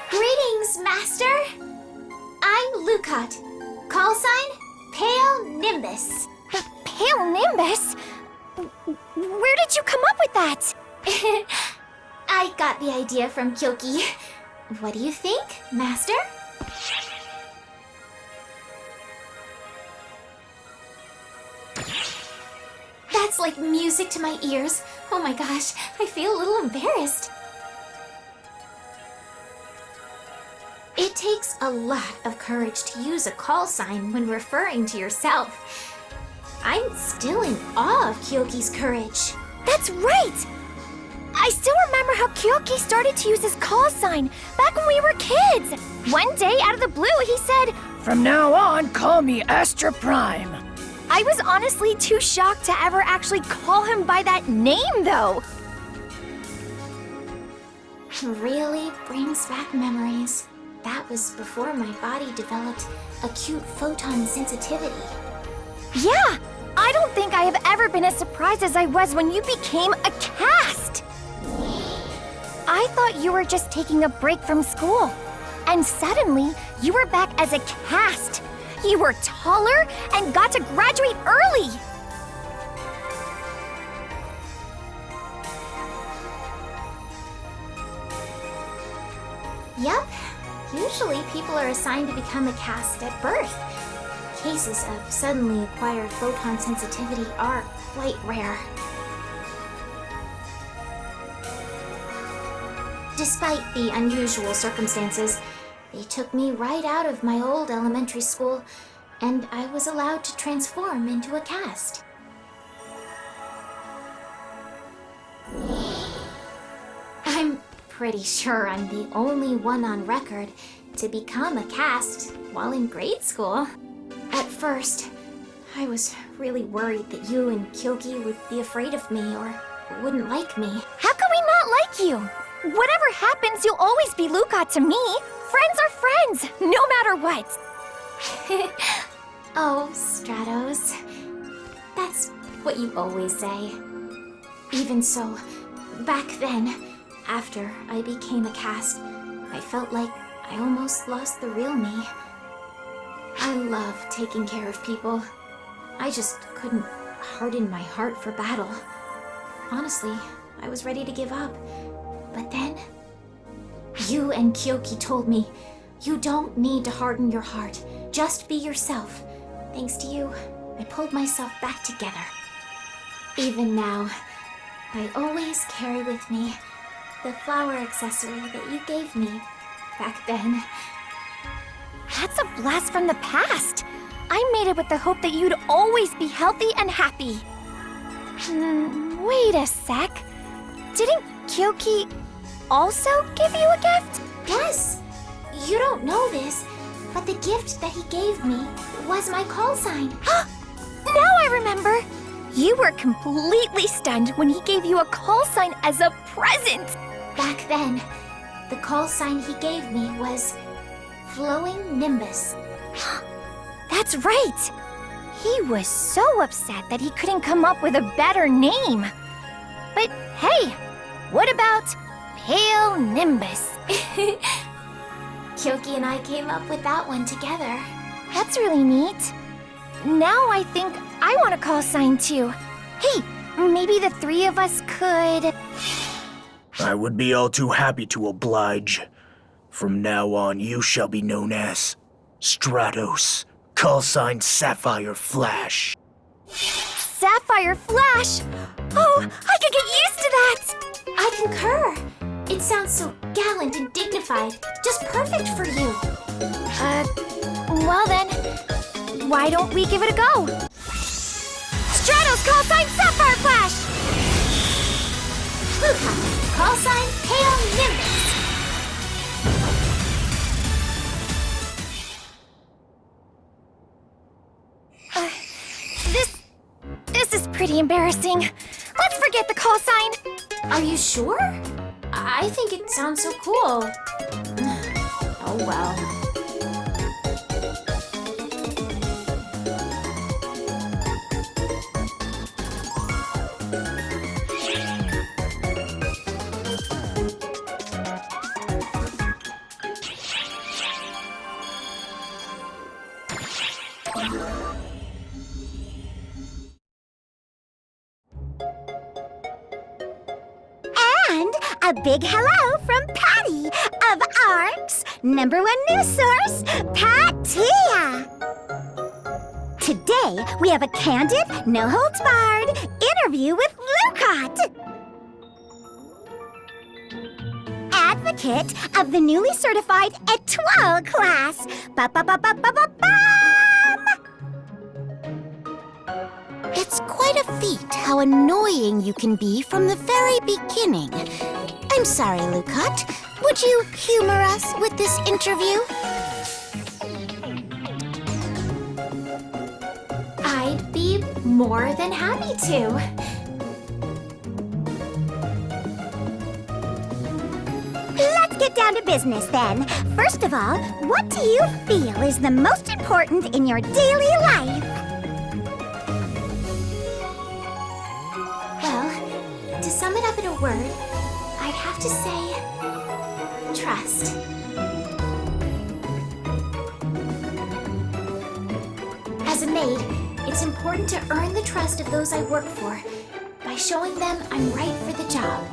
Greetings, Master! I'm Lucot. Call sign, Pale Nimbus. Pale Nimbus? Where did you come up with that? I got the idea from Kyoki. What do you think, Master? That's like music to my ears. Oh my gosh, I feel a little embarrassed. It takes a lot of courage to use a call sign when referring to yourself. I'm still in awe of Kyoki's courage. That's right! I still remember how Kyoki started to use his call sign back when we were kids. One day, out of the blue, he said, "From now on, call me Astra Prime." I was honestly too shocked to ever actually call him by that name, though. Really brings back memories. That was before my body developed acute photon sensitivity. Yeah, I don't think I have ever been as surprised as I was when you became a cast. I thought you were just taking a break from school, and suddenly you were back as a cast. You were taller and got to graduate early. Yep. Usually people are assigned to become a cast at birth. Cases of suddenly acquired photon sensitivity are quite rare. Despite the unusual circumstances, they took me right out of my old elementary school, and I was allowed to transform into a cast. I'm pretty sure I'm the only one on record to become a cast while in grade school. At first, I was really worried that you and Kyoki would be afraid of me or wouldn't like me. How can we not like you? Whatever happens, you'll always be Lucot to me. Friends are friends, no matter what. Oh, Stratos. That's what you always say. Even so, back then, after I became a cast, I felt like I almost lost the real me. I love taking care of people. I just couldn't harden my heart for battle. Honestly, I was ready to give up. But then, you and Kyoki told me, you don't need to harden your heart. Just be yourself. Thanks to you, I pulled myself back together. Even now, I always carry with me the flower accessory that you gave me back then. That's a blast from the past. I made it with the hope that you'd always be healthy and happy. Wait a sec. Didn't Kyoki also give you a gift? Yes! You don't know this, but the gift that he gave me was my call sign. Now I remember. You were completely stunned when he gave you a call sign as a present. Back then, the call sign he gave me was Flowing Nimbus. That's right. He was so upset that he couldn't come up with a better name. But hey, what about Pale Nimbus? Kyoki and I came up with that one together. That's really neat. Now I think I want a call sign too. Hey, maybe the three of us could... I would be all too happy to oblige. From now on, you shall be known as Stratos, call sign Sapphire Flash. Sapphire Flash? Oh, I could get used to that! I concur. It sounds so gallant and dignified. Just perfect for you. Well then, why don't we give it a go? Stratos call sign Sapphire Flash! Luca, call sign Pale Nimbus. This is pretty embarrassing. Let's forget the call sign. Are you sure? I think it sounds so cool. Oh well. And a big hello from Patty of ARC's #1 news source, Patia. Today, we have a candid, no-holds-barred interview with Lucat, advocate of the newly certified Étoile class. Ba-ba-ba-ba-ba-ba-bam! It's quite a feat how annoying you can be from the very beginning. I'm sorry, Lucat. Would you humor us with this interview? I'd be more than happy to. Let's get down to business then. First of all, what do you feel is the most important in your daily life? Well, to sum it up in a word, I'd have to say trust. As a maid, it's important to earn the trust of those I work for by showing them I'm right for the job.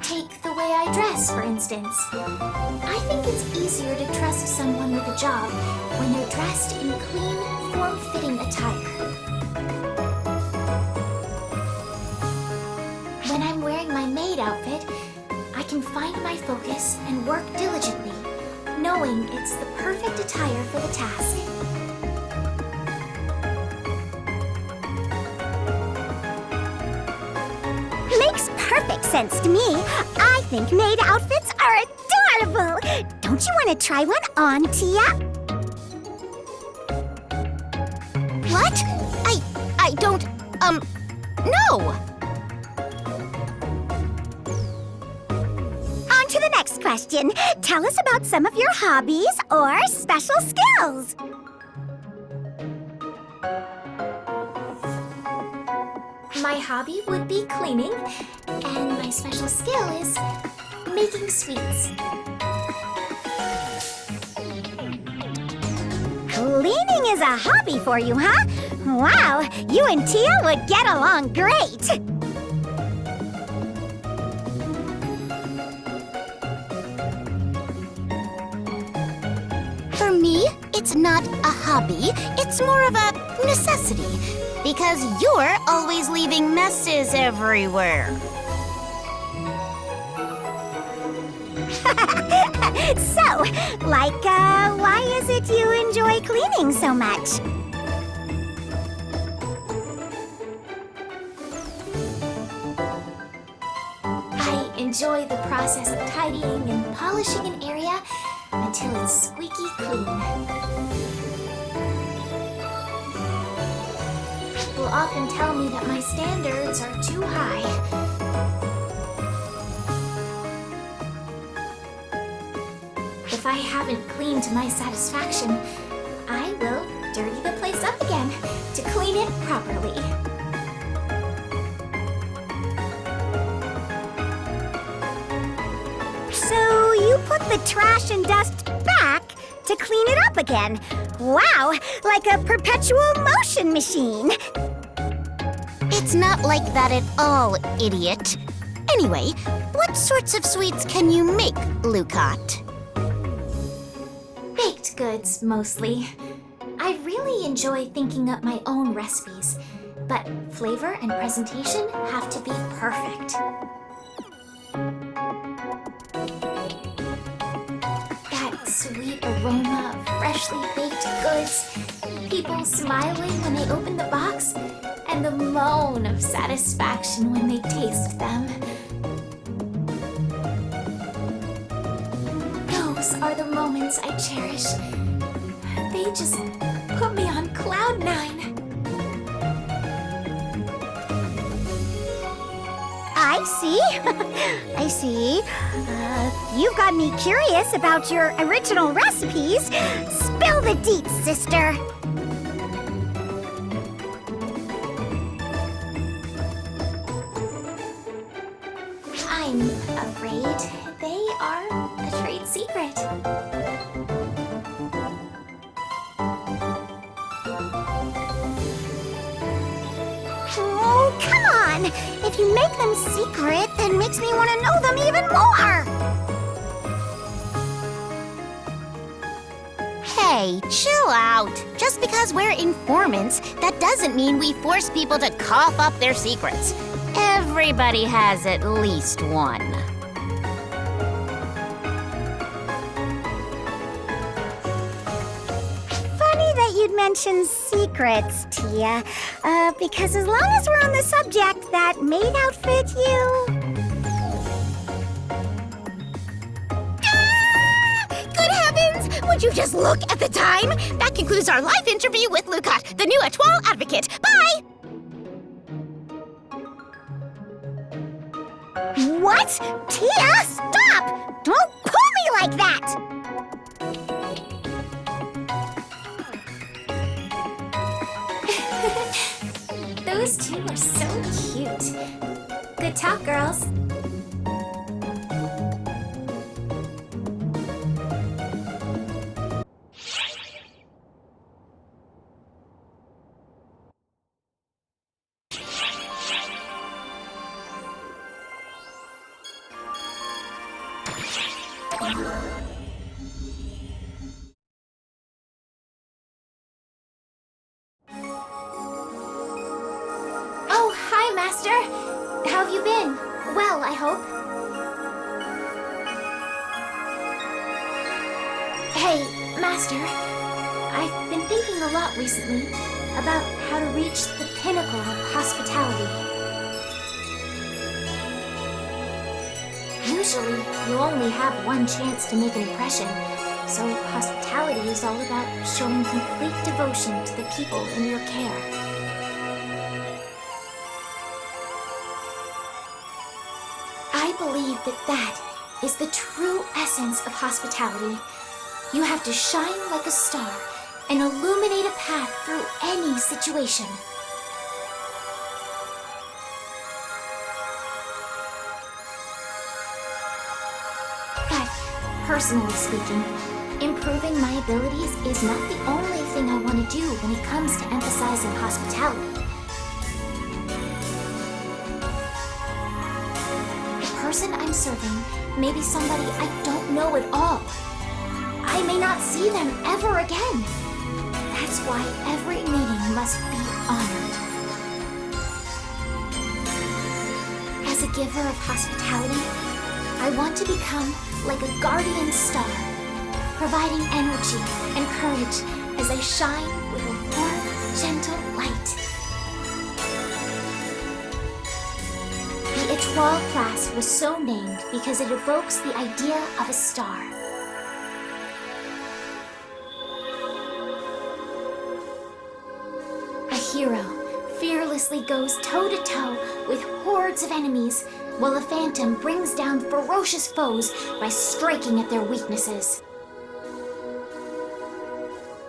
Take the way I dress, for instance. I think it's easier to trust someone with a job when they're dressed in clean, form-fitting attire. When I'm wearing my maid outfit, I can find my focus and work diligently, knowing it's the perfect attire for the task. Makes perfect sense to me. I think maid outfits are adorable. Don't you want to try one on, Tia? What? I don't, no! On to the next question. Tell us about some of your hobbies or special skills. My hobby would be cleaning, and my special skill is making sweets. Cleaning is a hobby for you, huh? Wow, you and Tia would get along great. For me, it's not a hobby. It's more of a necessity. Because you're always leaving messes everywhere. So, why is it you enjoy cleaning so much? I enjoy the process of tidying and polishing an area until it's squeaky clean. People often tell me that my standards are too high. If I haven't cleaned to my satisfaction, I will dirty the place up again to clean it properly. So you put the trash and dust back to clean it up again. Wow, like a perpetual motion machine. It's not like that at all, idiot. Anyway, what sorts of sweets can you make, Lucat? Baked goods, mostly. I really enjoy thinking up my own recipes. but flavor and presentation have to be perfect. That sweet aroma of freshly baked goods, people smiling when they open the box, and the moan of satisfaction when they taste them. Those are the moments I cherish. They just put me on cloud nine. I see. I see. You've got me curious about your original recipes. Spill the deets, sister. I'm afraid they are a trade secret. Oh, come on! If you make them secret, that makes me want to know them even more! Hey, chill out. Just because we're informants, that doesn't mean we force people to cough up their secrets. Everybody has at least one. Funny that you'd mention secrets, Tia. Because as long as we're on the subject, that maid outfit Good heavens! Would you just look at the time? That concludes our live interview with Lucat, the new Etoile advocate. Bye! What? Tia, stop! Don't pull me like that! Those two are so cute. Good talk, girls. Oh, hi, Master. How have you been? Well, I hope. Hey, Master. I've been thinking a lot recently about how to reach the pinnacle of hospitality. Usually, you only have one chance to make an impression, so hospitality is all about showing complete devotion to the people in your care. I believe that is the true essence of hospitality. You have to shine like a star and illuminate a path through any situation. But, personally speaking, improving my abilities is not the only thing I want to do when it comes to emphasizing hospitality. The person I'm serving may be somebody I don't know at all. I may not see them ever again. That's why every meeting must be honored. As a giver of hospitality, I want to become like a guardian star, providing energy and courage as I shine with a warm, gentle light. The Etoile class was so named because it evokes the idea of a star. A hero fearlessly goes toe-to-toe with hordes of enemies, while a phantom brings down ferocious foes by striking at their weaknesses.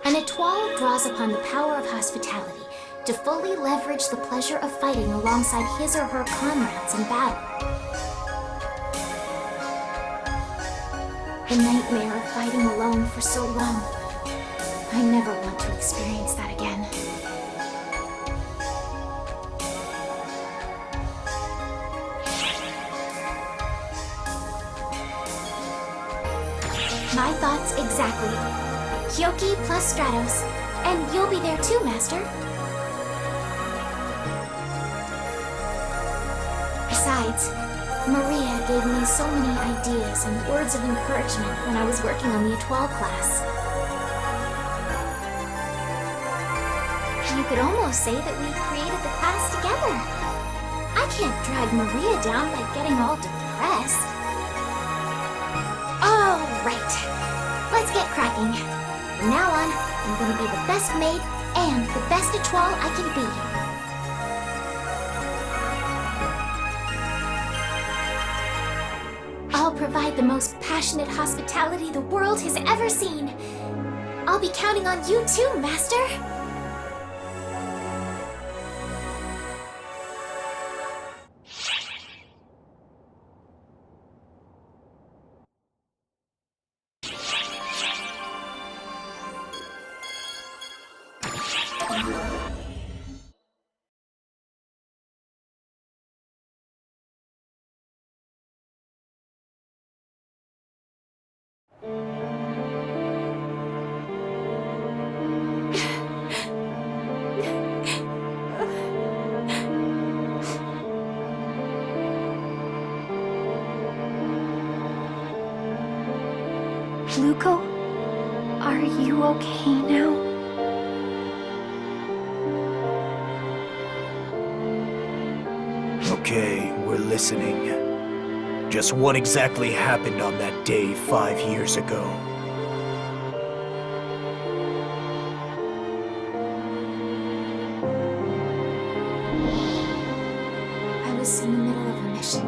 An Etoile draws upon the power of hospitality to fully leverage the pleasure of fighting alongside his or her comrades in battle. The nightmare of fighting alone for so long. I never want to experience that again. My thoughts exactly. Kyoki plus Stratos. And you'll be there too, Master. Besides, Maria gave me so many ideas and words of encouragement when I was working on the Étoile class. You could almost say that we created the class together. I can't drag Maria down by getting all depressed. All right, let's get cracking. From now on, I'm going to be the best maid and the best étoile I can be. I'll provide the most passionate hospitality the world has ever seen. I'll be counting on you too, Master. Luco, are you okay now? Okay, we're listening. Just what exactly happened on that day 5 years ago? I was in the middle of a mission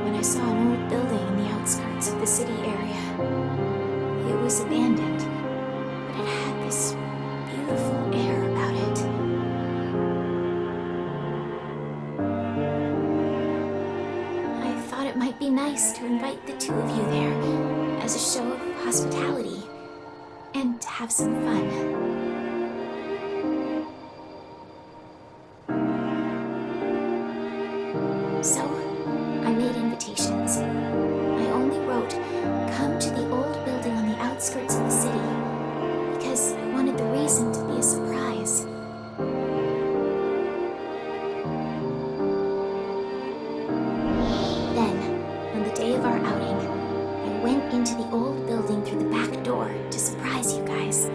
when I saw an old building in the outskirts of the city area. It was abandoned, but it had this beautiful air about it. I thought it might be nice to invite the two of you there as a show of hospitality and to have some fun. So, I made invitations. I only wrote, "Come to the old building on the outskirts of the city," because I wanted the reason to be a surprise. Then, on the day of our outing, I went into the old building through the back door to surprise you guys.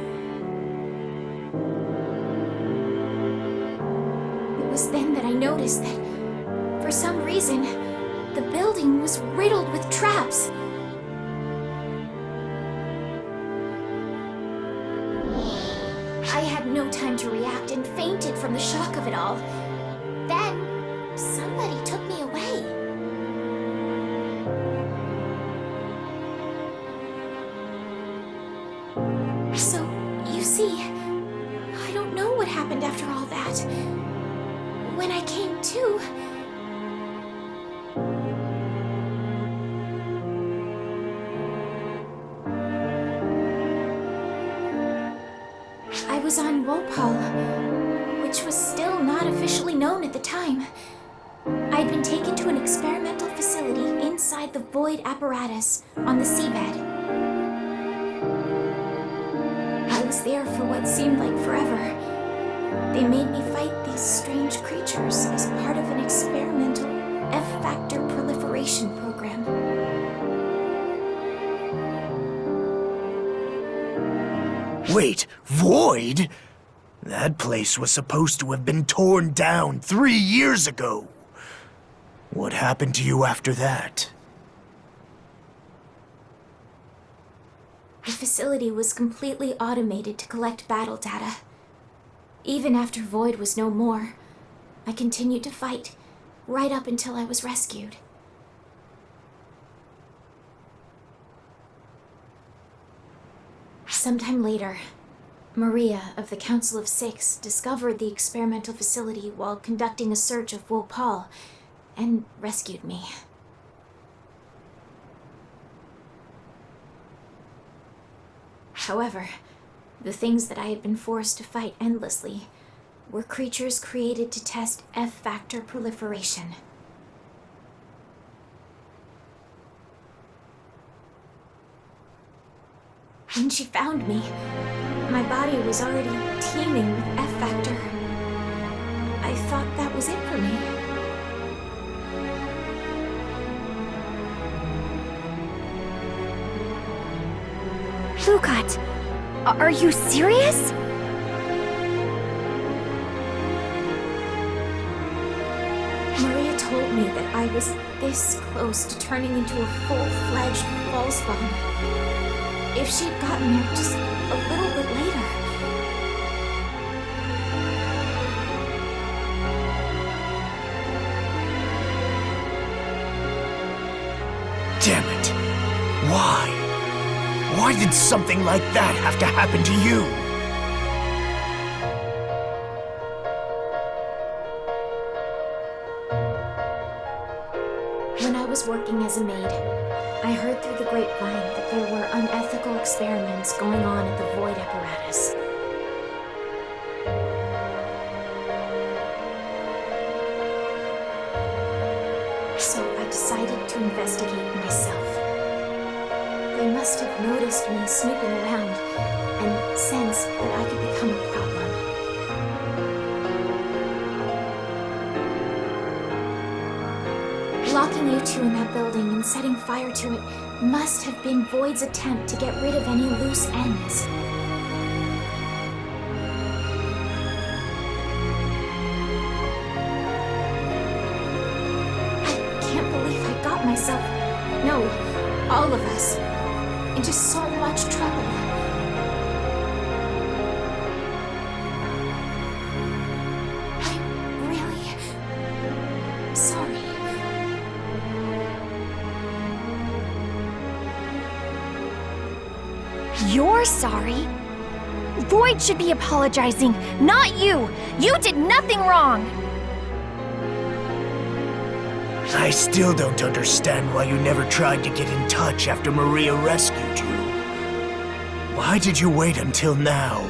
It was then that I noticed that, for some reason, the building was riddled with traps. I had no time to react and fainted from the shock of it all. Then, somebody took me away. So, you see, I don't know what happened after all that. When I came to, I was on Wopal, which was still not officially known at the time. I'd been taken to an experimental facility inside the void apparatus on the seabed. I was there for what seemed like forever. They made me fight these strange creatures as part of an experimental F-factor proliferation program. Wait, Void? That place was supposed to have been torn down 3 years ago. What happened to you after that? The facility was completely automated to collect battle data. Even after Void was no more, I continued to fight, right up until I was rescued. Sometime later, Maria of the Council of Six discovered the experimental facility while conducting a search of Wopal and rescued me. However, the things that I had been forced to fight endlessly were creatures created to test F-factor proliferation. When she found me, my body was already teeming with F-factor. I thought that was it for me. Lukat, are you serious? Maria told me that I was this close to turning into a full-fledged Ballspawn. If she'd gotten there just a little bit later. Damn it! Why? Why did something like that have to happen to you? When I was working as a maid, I heard through the grapevine that there were unethical experiments going on at the Void apparatus. So I decided to investigate myself. They must have noticed me snooping around and sensed that I could become a problem. Locking you two in that building and setting fire to it must have been Void's attempt to get rid of any loose ends. I can't believe I got myself, no, all of us, into so much trouble. I'm really sorry. You're sorry? Void should be apologizing, not you! You did nothing wrong! I still don't understand why you never tried to get in touch after Maria rescued you. Why did you wait until now?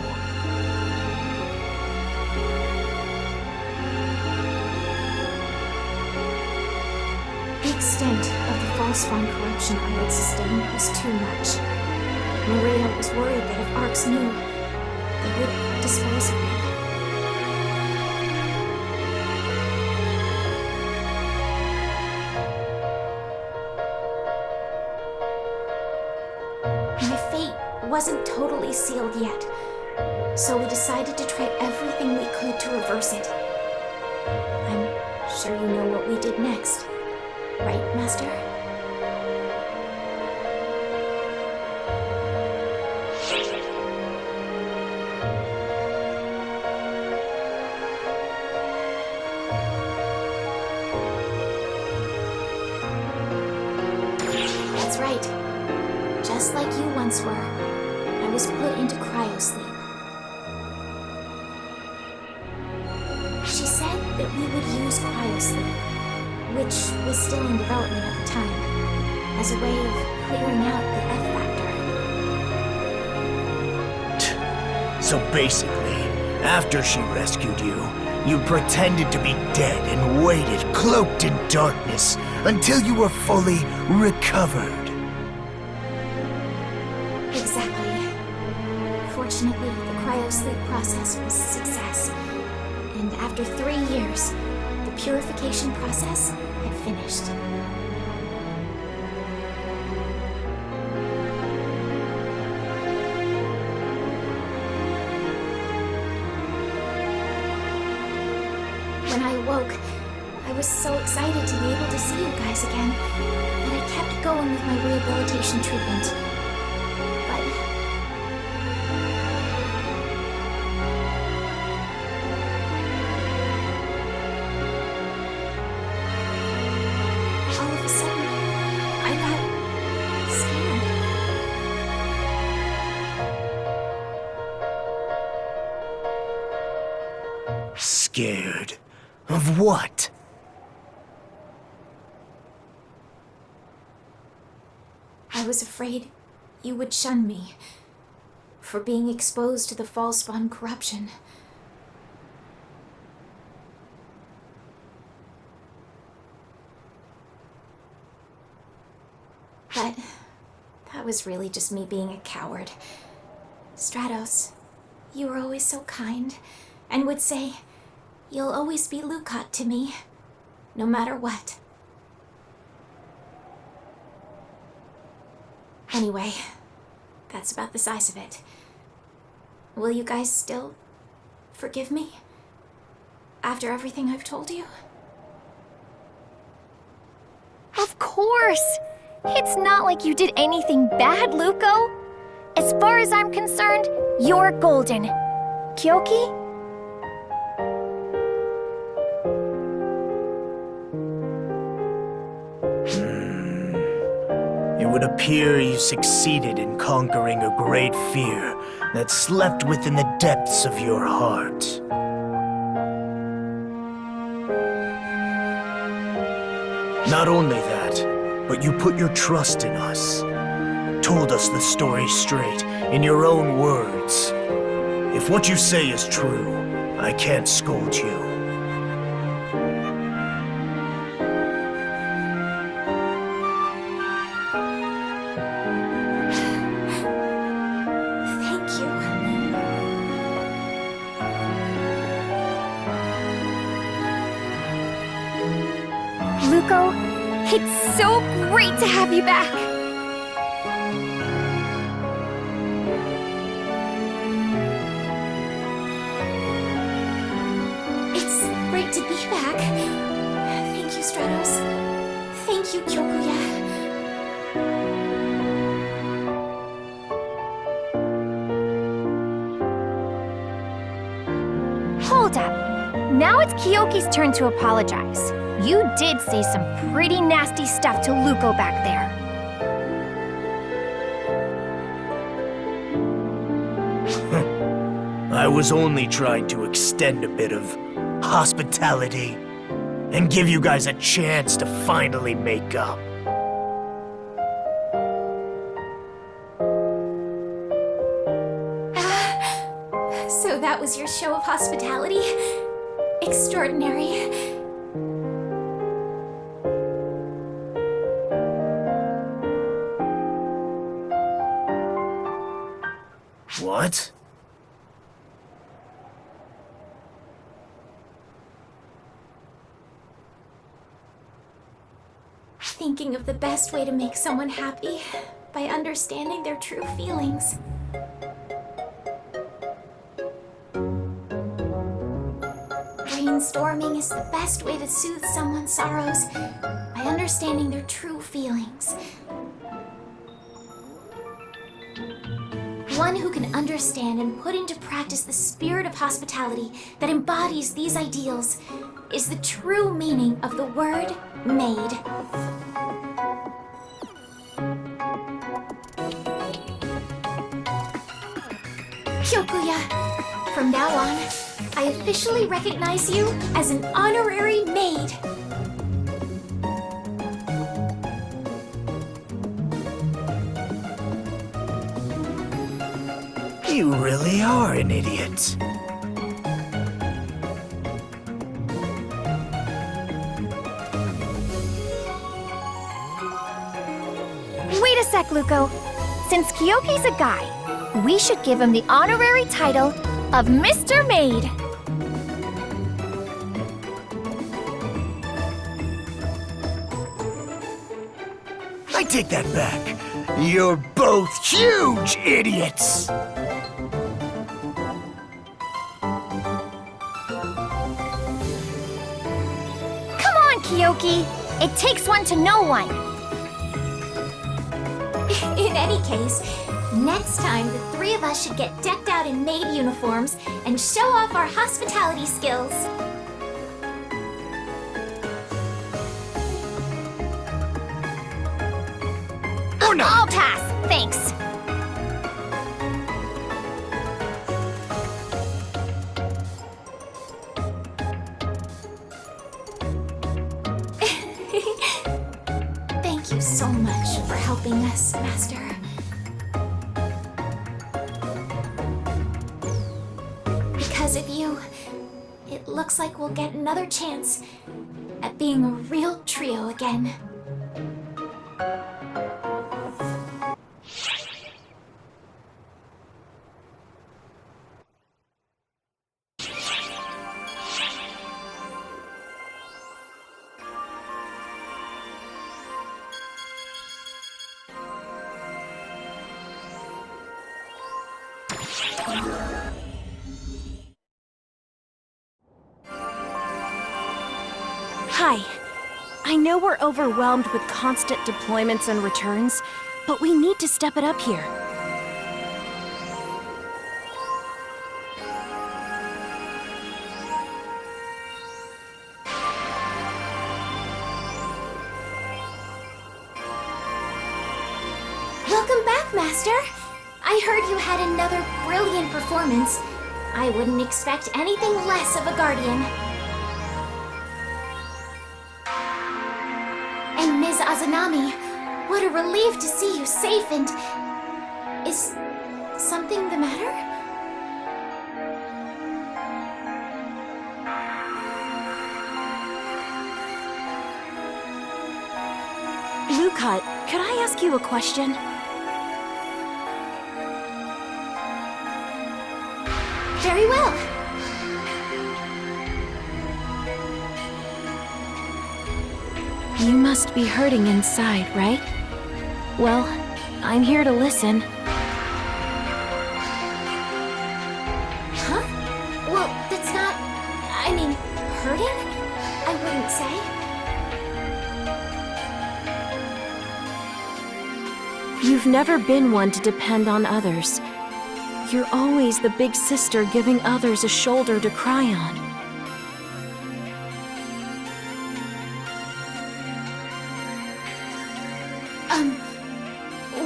The extent of the false spawn corruption I had sustained was too much. Maria was worried that if Arcs knew, they would dispose of me. My fate wasn't totally sealed yet, so we decided to try everything we could to reverse it. I'm sure you know what we did next, right, Master? That's right. Just like you once were, I was put into cryosleep. She said that we would use cryosleep, which was still in development at the time, as a way of clearing out the F factor. So basically, after she rescued you, you pretended to be dead and waited, cloaked in darkness, until you were fully recovered. Exactly. Fortunately, the cryosleep process was a success, and after 3 years, the purification process had finished. When I awoke, I was so excited to be able to see you guys again that I kept going with my rehabilitation treatment. But all of a sudden, I got scared. Scared? Of what? I was afraid you would shun me for being exposed to the false spawn corruption. But that was really just me being a coward. Stratos, you were always so kind and would say, "You'll always be Lukat to me, no matter what." Anyway, that's about the size of it. Will you guys still forgive me? After everything I've told you? Of course! It's not like you did anything bad, Luko. As far as I'm concerned, you're golden. Kyoki? It would appear you succeeded in conquering a great fear that slept within the depths of your heart. Not only that, but you put your trust in us. Told us the story straight, in your own words. If what you say is true, I can't scold you. Thank you. Luko, it's so great to have you back. It's great to be back. Thank you, Stratos. Thank you, Kyokuya. Hold up. Now it's Kyoki's turn to apologize. You did say some pretty nasty stuff to Luko back there. I was only trying to extend a bit of hospitality and give you guys a chance to finally make up. So that was your show of hospitality? Extraordinary. What? Thinking of the best way to make someone happy by understanding their true feelings. Brainstorming is the best way to soothe someone's sorrows by understanding their true feelings. One who can understand and put into practice the spirit of hospitality that embodies these ideals is the true meaning of the word maid. Kyokuya, from now on, I officially recognize you as an honorary maid. You really are an idiot. Wait a sec, Luko. Since Kyoki's a guy, we should give him the honorary title of Mr. Maid. I take that back. You're both huge idiots! Come on, Kyoki. It takes one to know one. In any case, next time the three of us should get decked out in maid uniforms and show off our hospitality skills. Or not! I'll pass, thanks. Thank you so much for helping us, Master. Because of you, it looks like we'll get another chance at being a real trio again. Hi. I know we're overwhelmed with constant deployments and returns, but we need to step it up here. Welcome back, Master. I heard you had another brilliant performance. I wouldn't expect anything less of a guardian. And Ms. Azanami, what a relief to see you safe and... Is something the matter? Lukat, could I ask you a question? Very well. You must be hurting inside, right? Well, I'm here to listen. Huh? Well, that's not... I mean, hurting? I wouldn't say. You've never been one to depend on others. You're always the big sister giving others a shoulder to cry on.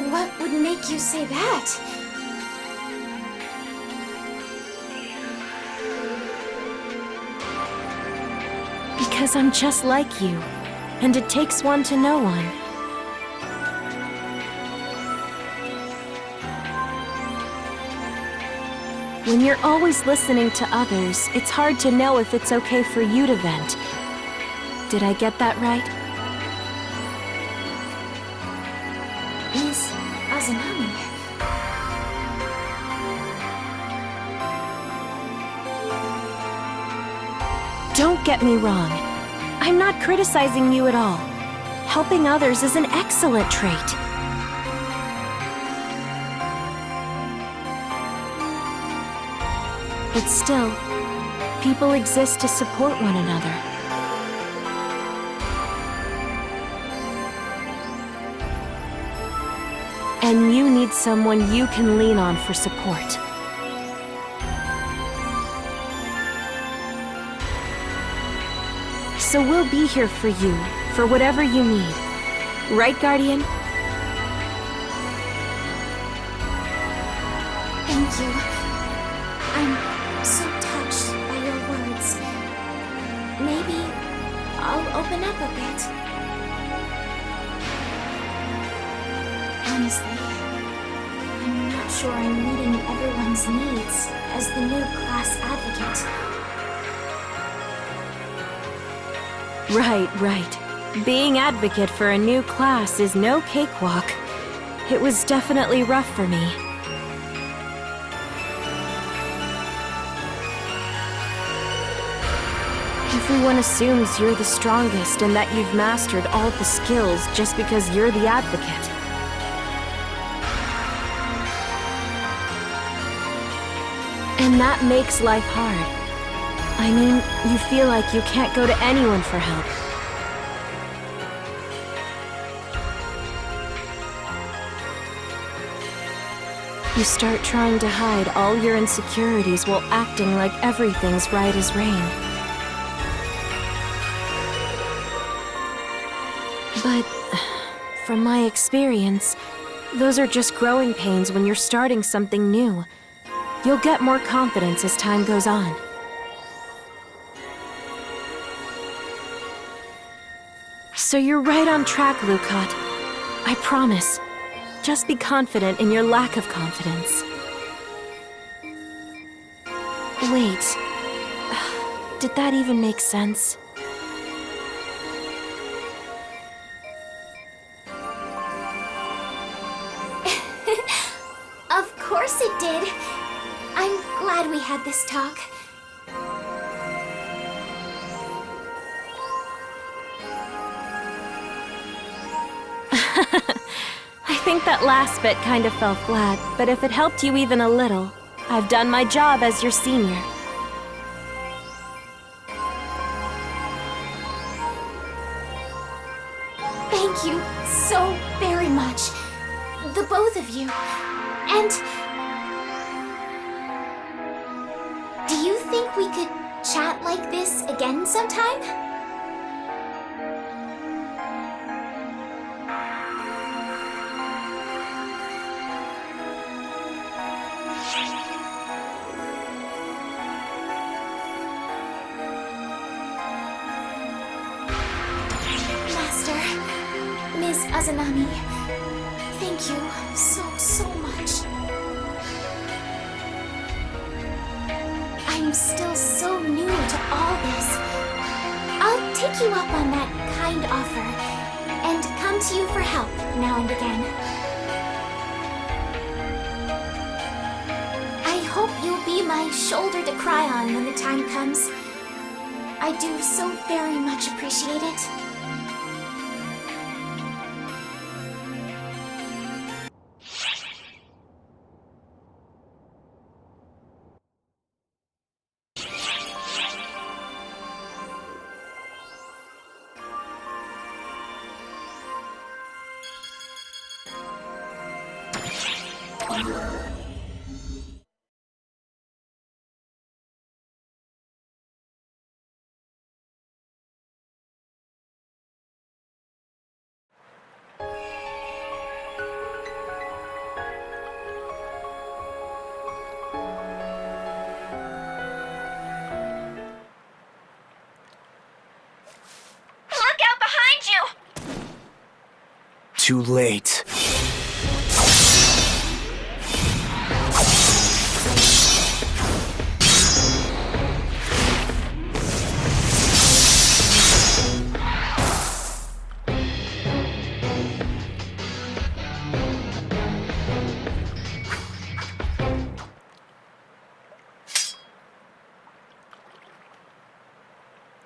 What would make you say that? Because I'm just like you, and it takes one to know one. When you're always listening to others, it's hard to know if it's okay for you to vent. Did I get that right? Ms. Azanami. Don't get me wrong. I'm not criticizing you at all. Helping others is an excellent trait. But still, people exist to support one another. And you need someone you can lean on for support. So we'll be here for you, for whatever you need. Right, Guardian? Thank you. I'm so touched by your words. Maybe I'll open up a bit. Honestly, I'm not sure I'm meeting everyone's needs as the new class advocate. Right. Being advocate for a new class is no cakewalk. It was definitely rough for me. Everyone assumes you're the strongest and that you've mastered all the skills just because you're the advocate. And that makes life hard. I mean, you feel like you can't go to anyone for help. You start trying to hide all your insecurities while acting like everything's right as rain. But, from my experience, those are just growing pains when you're starting something new. You'll get more confidence as time goes on. So you're right on track, Lukat. I promise. Just be confident in your lack of confidence. Wait. Did that even make sense? Of course it did. I'm glad we had this talk. I think that last bit kind of fell flat, but if it helped you even a little, I've done my job as your senior. Thank you so very much. The both of you. And do you think we could chat like this again sometime? Master, Ms. Azanami, thank you so much. I'm still so new to all this. I'll take you up on that kind offer and come to you for help now and again. I hope you'll be my shoulder to cry on when the time comes. I do so very much appreciate it. Look out behind you! Too late.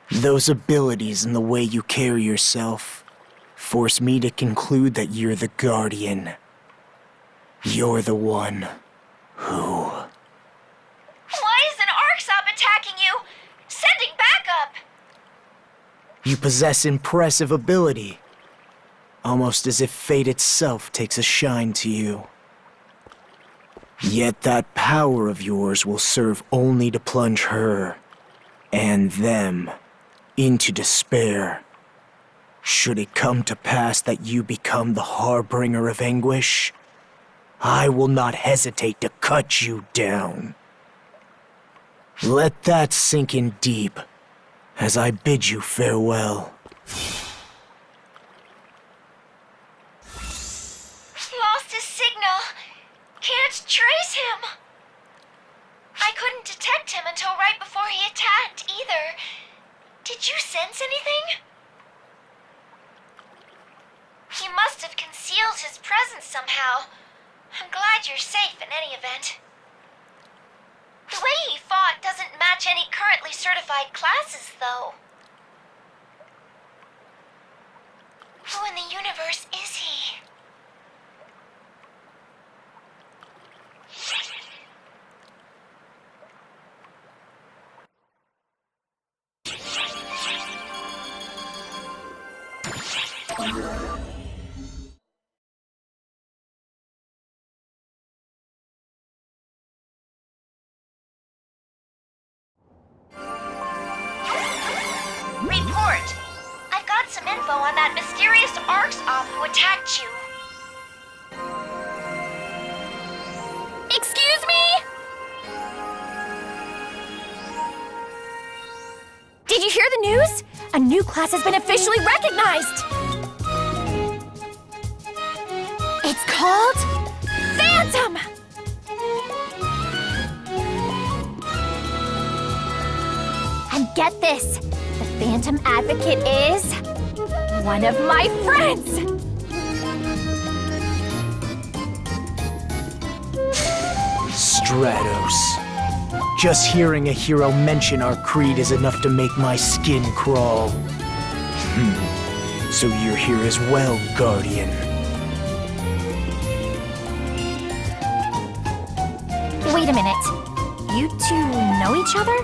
Those abilities and the way you carry yourself force me to conclude that you're the Guardian. You're the one who... Why isn't Arksop attacking you? Sending backup! You possess impressive ability. Almost as if fate itself takes a shine to you. Yet that power of yours will serve only to plunge her and them into despair. Should it come to pass that you become the harbinger of anguish, I will not hesitate to cut you down. Let that sink in deep as I bid you farewell. Lost his signal. Can't trace him. I couldn't detect him until right before he attacked, either. Did you sense anything? He must have concealed his presence somehow. I'm glad you're safe in any event. The way he fought doesn't match any currently certified classes, though. Who in the universe is he? Report! I've got some info on that mysterious Arksop who attacked you. Excuse me? Did you hear the news? A new class has been officially recognized! It's called Phantom! And get this, the Phantom Advocate is one of my friends! Stratos. Just hearing a hero mention our creed is enough to make my skin crawl. So you're here as well, Guardian. Wait a minute. You two know each other?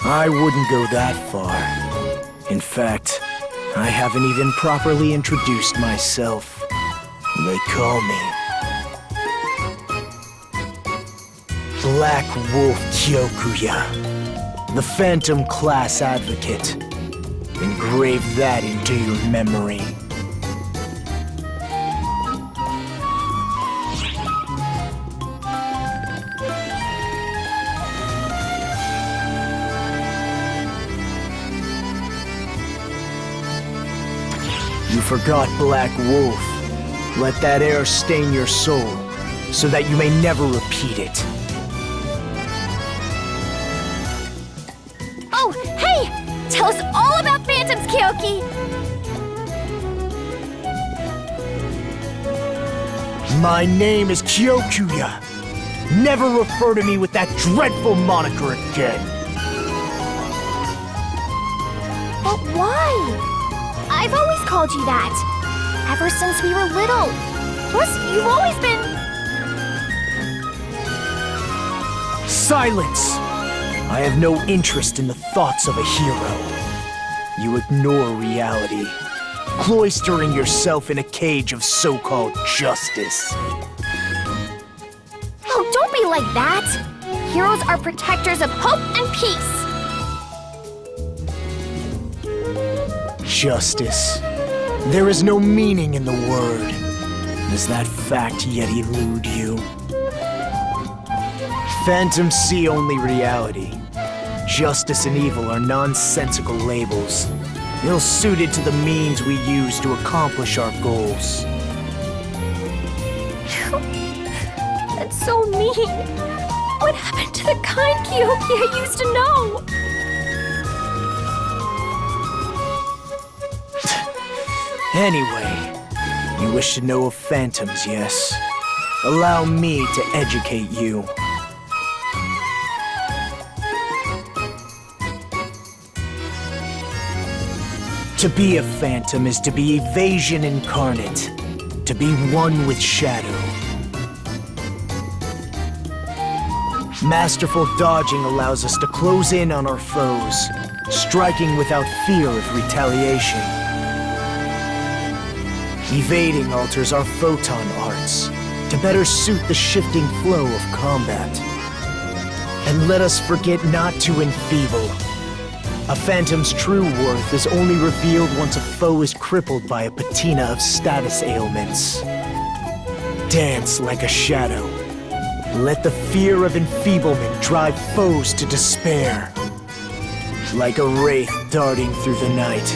I wouldn't go that far. In fact, I haven't even properly introduced myself. They call me Black Wolf Kyokuya, the Phantom Class Advocate. Engrave that into your memory. You forgot Black Wolf. Let that air stain your soul, so that you may never repeat it. Oh, hey! Tell us all about phantoms, Kyoki! My name is Kyokuya. Never refer to me with that dreadful moniker again. But why? I've always called you that. Ever since we were little. Plus, you've always been... Silence! I have no interest in the thoughts of a hero. You ignore reality, cloistering yourself in a cage of so-called justice. Oh, don't be like that! Heroes are protectors of hope and peace. Justice. There is no meaning in the word. Does that fact yet elude you? Phantoms see only reality. Justice and evil are nonsensical labels, ill-suited to the means we use to accomplish our goals. That's so mean. What happened to the kind Kyoki I used to know? Anyway, you wish to know of phantoms, yes? Allow me to educate you. To be a phantom is to be evasion incarnate, to be one with shadow. Masterful dodging allows us to close in on our foes, striking without fear of retaliation. Evading alters our photon arts, to better suit the shifting flow of combat. And let us forget not to enfeeble. A phantom's true worth is only revealed once a foe is crippled by a patina of status ailments. Dance like a shadow. Let the fear of enfeeblement drive foes to despair. Like a wraith darting through the night,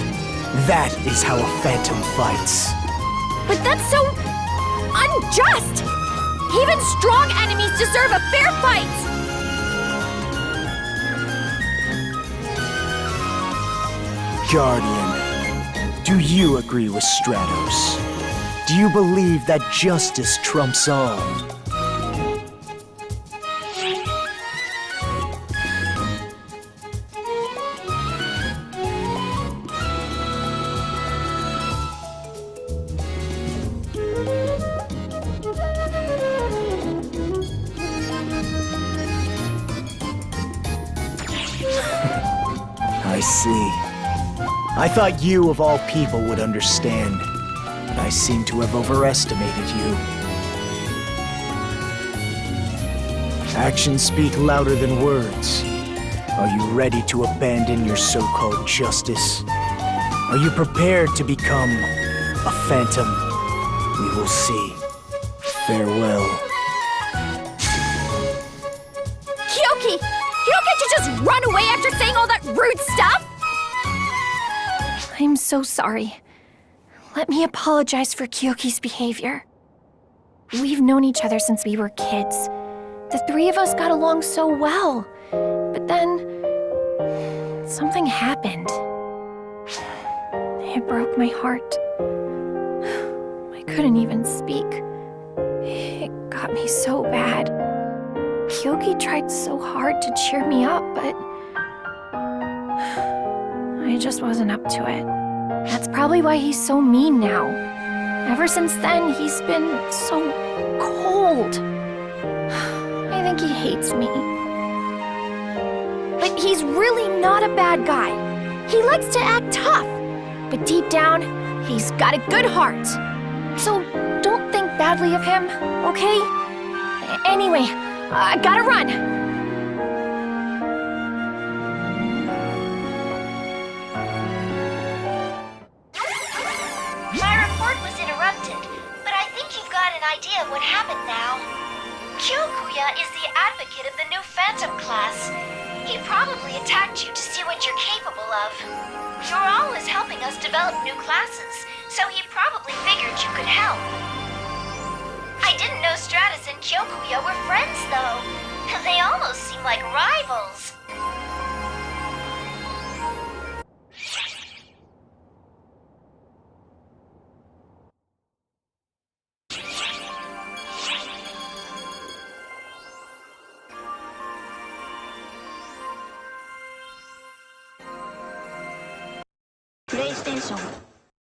that is how a phantom fights. But that's so... unjust! Even strong enemies deserve a fair fight! Guardian, do you agree with Stratos? Do you believe that justice trumps all? I see. I thought you, of all people, would understand, but I seem to have overestimated you. Actions speak louder than words. Are you ready to abandon your so-called justice? Are you prepared to become a phantom? We will see. Farewell. Kyoki! You don't get to just run away after saying all that rude stuff! I'm so sorry. Let me apologize for Kyoki's behavior. We've known each other since we were kids. The three of us got along so well. But then... something happened. It broke my heart. I couldn't even speak. It got me so bad. Kyoki tried so hard to cheer me up, but... I just wasn't up to it. That's probably why he's so mean now. Ever since then, he's been so cold. I think he hates me. But he's really not a bad guy. He likes to act tough, but deep down, he's got a good heart. So don't think badly of him, okay? Anyway, I gotta run. My report was interrupted, but I think you've got an idea of what happened now. Kyokuya is the advocate of the new Phantom class. He probably attacked you to see what you're capable of. You're always helping us develop new classes, so he probably figured you could help. I didn't know Stratus and Kyokuya were friends, though. They almost seem like rivals. PlayStation